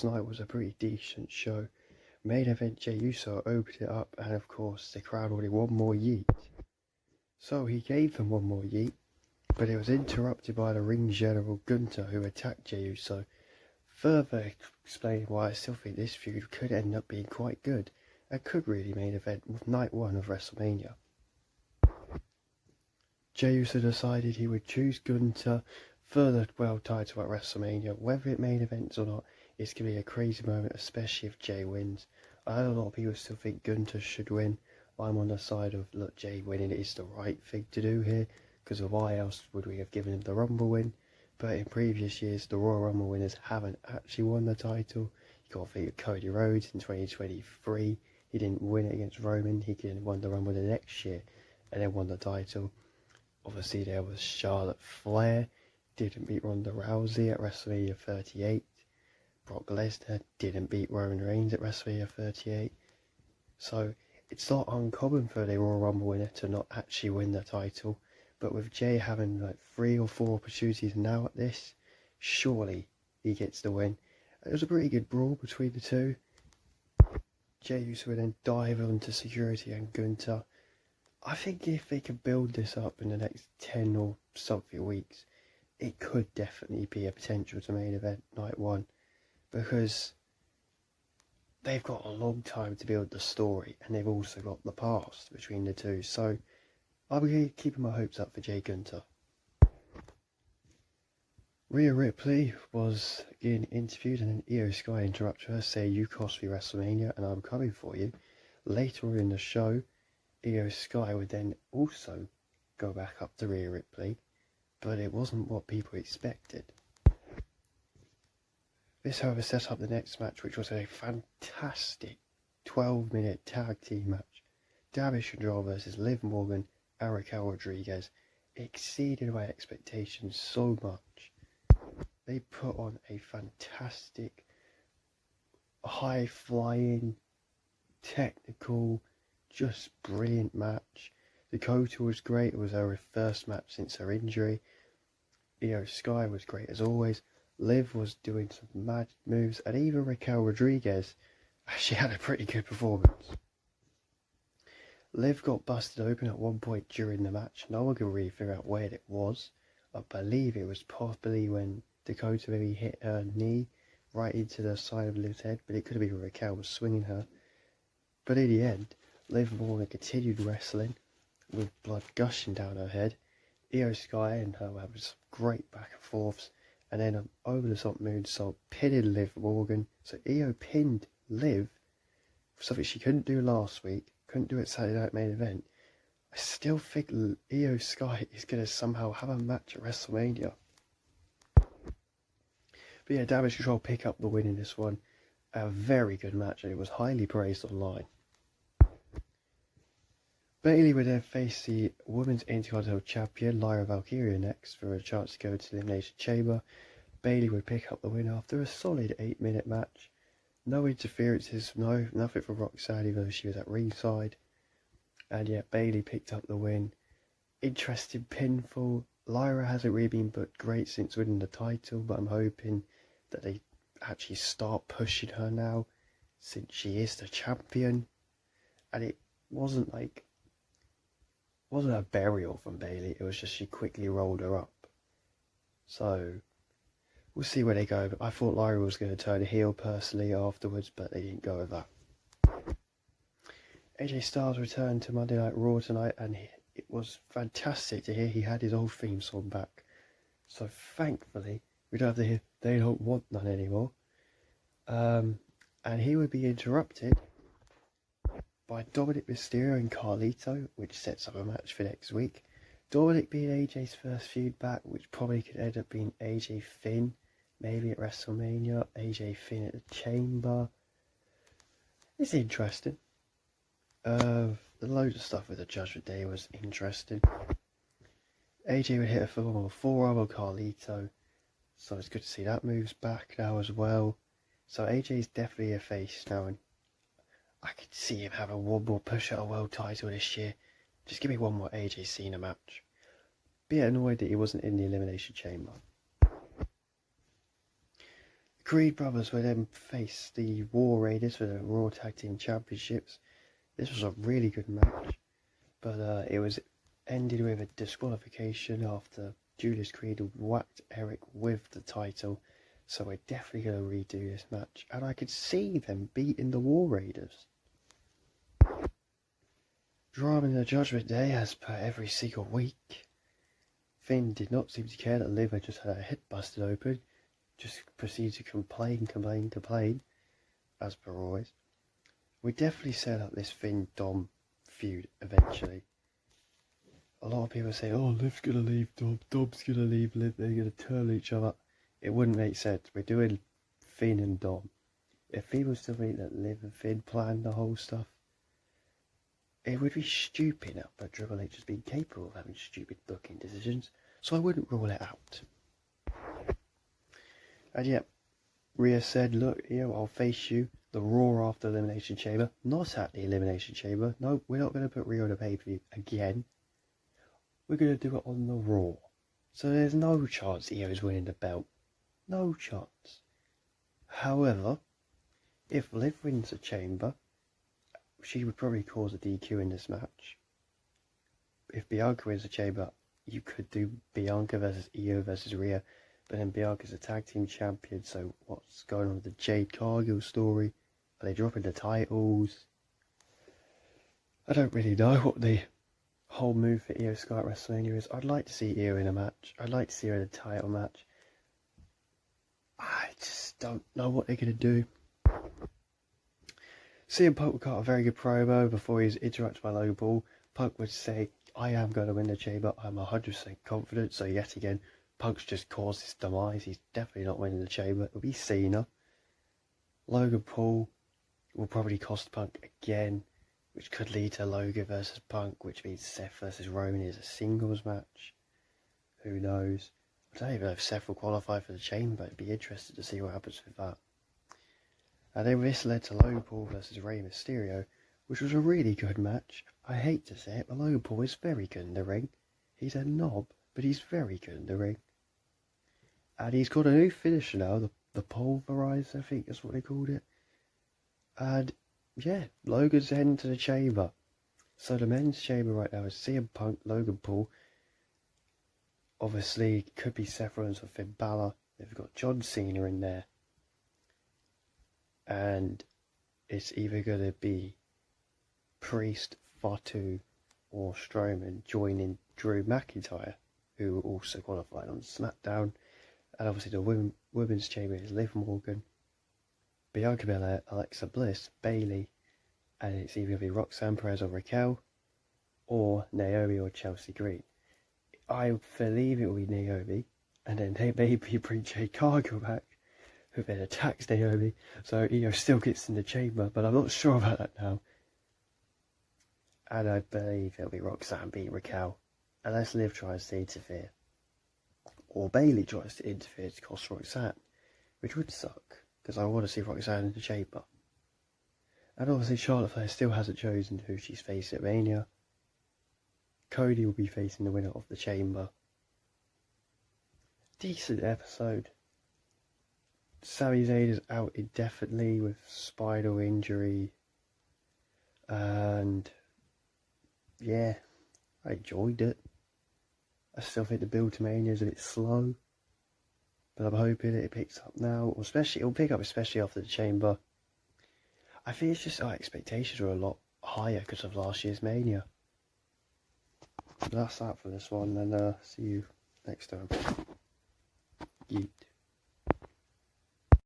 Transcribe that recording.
night was a pretty decent show. Main event Jey Uso opened it up, and of course the crowd wanted one more yeet. So he gave them one more yeet, but it was interrupted by the ring general Gunther, who attacked Jey Uso, further explaining why I still think this feud could end up being quite good and could really main event with night one of WrestleMania. Jey Uso decided he would choose Gunther for the world title at WrestleMania. Whether it main events or not, it's going to be a crazy moment, especially if Jey wins. I know a lot of people still think Gunther should win. I'm on the side of, look, Jey winning is the right thing to do here, because why else would we have given him the Rumble win? But in previous years, the Royal Rumble winners haven't actually won the title. You got to think of Cody Rhodes in 2023. He didn't win it against Roman. He won the Rumble the next year and then won the title. Obviously, there was Charlotte Flair, didn't beat Ronda Rousey at WrestleMania 38. Brock Lesnar didn't beat Roman Reigns at WrestleMania 38. So it's not uncommon for the Royal Rumble winner to not actually win the title. But with Jey having like 3 or 4 opportunities now at this, surely he gets the win. It was a pretty good brawl between the two. Jey Uso would then dive onto security and Gunther. I think if they can build this up in the next 10 or something weeks, it could definitely be a potential to main event night one, because they've got a long time to build the story and they've also got the past between the two. So I'll be keeping my hopes up for Jey Gunther. Rhea Ripley was again interviewed, and then Io Sky interrupted her, saying, "You cost me WrestleMania and I'm coming for you." Later in the show, Io Sky would then also go back up to Rhea Ripley, but it wasn't what people expected. This, however, set up the next match, which was a fantastic 12-minute tag team match. Damage Control versus Liv Morgan and Raquel Rodriguez exceeded my expectations so much. They put on a fantastic, high-flying, technical, just brilliant match. Dakota was great. It was her first match since her injury. Io Sky was great as always. Liv was doing some mad moves, and even Raquel Rodriguez actually had a pretty good performance. Liv got busted open at one point during the match. No one could really figure out where it was. I believe it was possibly when Dakota maybe hit her knee right into the side of Liv's head, but it could have been Raquel was swinging her. But in the end, Liv Morgan continued wrestling with blood gushing down her head. Io Sky and her had some great back and forths, and then an over-the-top moonsault pinning Liv Morgan. So Io pinned Liv for something she couldn't do last week, couldn't do at Saturday Night Main Event. I still think Io Sky is going to somehow have a match at WrestleMania. But yeah, Damage Control pick up the win in this one. A very good match, and it was highly praised online. Bayley would then face the Women's Intercontinental Champion Lyra Valkyria next for a chance to go to the Elimination Chamber. Bayley would pick up the win after a solid 8-minute match. No interferences, nothing from Roxanne, even though she was at ringside. And yet Bayley picked up the win. Interesting pinfall. Lyra hasn't really been but great since winning the title, but I'm hoping that they actually start pushing her now, since she is the champion. And it wasn't a burial from Bayley, it was just she quickly rolled her up. So we'll see where they go. But I thought Lyra was going to turn heel personally afterwards, but they didn't go with that. AJ Styles returned to Monday Night Raw tonight, and it was fantastic to hear he had his old theme song back. So thankfully, we don't have to hear "They Don't Want None" anymore. And he would be interrupted by Dominic Mysterio and Carlito, which sets up a match for next week. Dominic being AJ's first feud back, which probably could end up being AJ Finn, maybe at WrestleMania, AJ Finn at the Chamber. It's interesting. The load of stuff with the Judgment Day was interesting. AJ would hit a phenomenal forearm on Carlito, so it's good to see that moves back now as well. So AJ's definitely a face now, and I could see him having one more push at a world title this year. Just give me one more AJ Cena match. Be annoyed that he wasn't in the Elimination Chamber. The Creed brothers would then face the War Raiders for the Raw Tag Team Championships. This was a really good match, but it was ended with a disqualification after Judas Creed whacked Eric with the title. So we're definitely going to redo this match, and I could see them beating the War Raiders. Drama in the Judgment Day, as per every single week. Finn did not seem to care that Liv had just had her head busted open. Just proceeded to complain, as per always. We definitely set up this Finn-Dom feud eventually. A lot of people say, oh, Liv's gonna leave Dom, Dom's gonna leave Liv, they're gonna turn each other. It wouldn't make sense. We're doing Finn and Dom. If people still think that Liv and Finn planned the whole stuff, it would be stupid enough for Triple H has been capable of having stupid booking decisions, so I wouldn't rule it out. And yet, Rhea said, look, I'll face you the Raw after Elimination Chamber, not at the Elimination Chamber. No, we're not going to put Rhea on the pay-per-view again. We're going to do it on the Raw. So there's no chance Io's winning the belt. No chance. However, if Liv wins the Chamber, she would probably cause a DQ in this match. If Bianca wins the Chamber, you could do Bianca versus Io versus Rhea, but then Bianca's a tag team champion, so what's going on with the Jade Cargill story? Are they dropping the titles? I don't really know what the whole move for Io Sky at WrestleMania is. I'd like to see Io in a match. I'd like to see her in a title match. I just don't know what they're going to do. CM Punk got a very good promo before he's interrupted by Logan Paul. Punk would say, I am going to win the Chamber. I'm 100% confident. So yet again, Punk's just caused his demise. He's definitely not winning the Chamber. It'll be Cena. Logan Paul will probably cost Punk again, which could lead to Logan versus Punk, which means Seth versus Roman is a singles match. Who knows? I don't even know if Seth will qualify for the Chamber. I'd be interested to see what happens with that. And then this led to Logan Paul versus Rey Mysterio, which was a really good match. I hate to say it, but Logan Paul is very good in the ring. He's a knob, but he's very good in the ring. And he's got a new finisher now, the Pulverize, I think that's what they called it. And yeah, Logan's heading to the Chamber. So the men's Chamber right now is CM Punk, Logan Paul. Obviously, it could be Seth Rollins or Finn Balor. They've got John Cena in there. And it's either going to be Priest, Fatu, or Strowman joining Drew McIntyre, who also qualified on SmackDown. And obviously the women's chamber is Liv Morgan, Bianca Belair, Alexa Bliss, Bayley, and it's either going to be Roxanne Perez or Raquel, or Naomi or Chelsea Green. I believe it will be Naomi, and then they maybe bring Jade Cargill back, who then attacks Naomi, so Io still gets in the chamber, but I'm not sure about that now. And I believe it'll be Roxanne beating Raquel, unless Liv tries to interfere. Or Bayley tries to interfere to cost Roxanne, which would suck, because I want to see Roxanne in the chamber. And obviously Charlotte Flair still hasn't chosen who she's facing at Mania. Cody will be facing the winner of the chamber. Decent episode. Sami Zayn is out indefinitely with spinal injury. And yeah, I enjoyed it. I still think the build to Mania is a bit slow, but I'm hoping it picks up now, or it'll pick up especially after the Chamber. I think it's just our expectations were a lot higher because of last year's Mania. But that's that for this one, and see you next time. Yeet.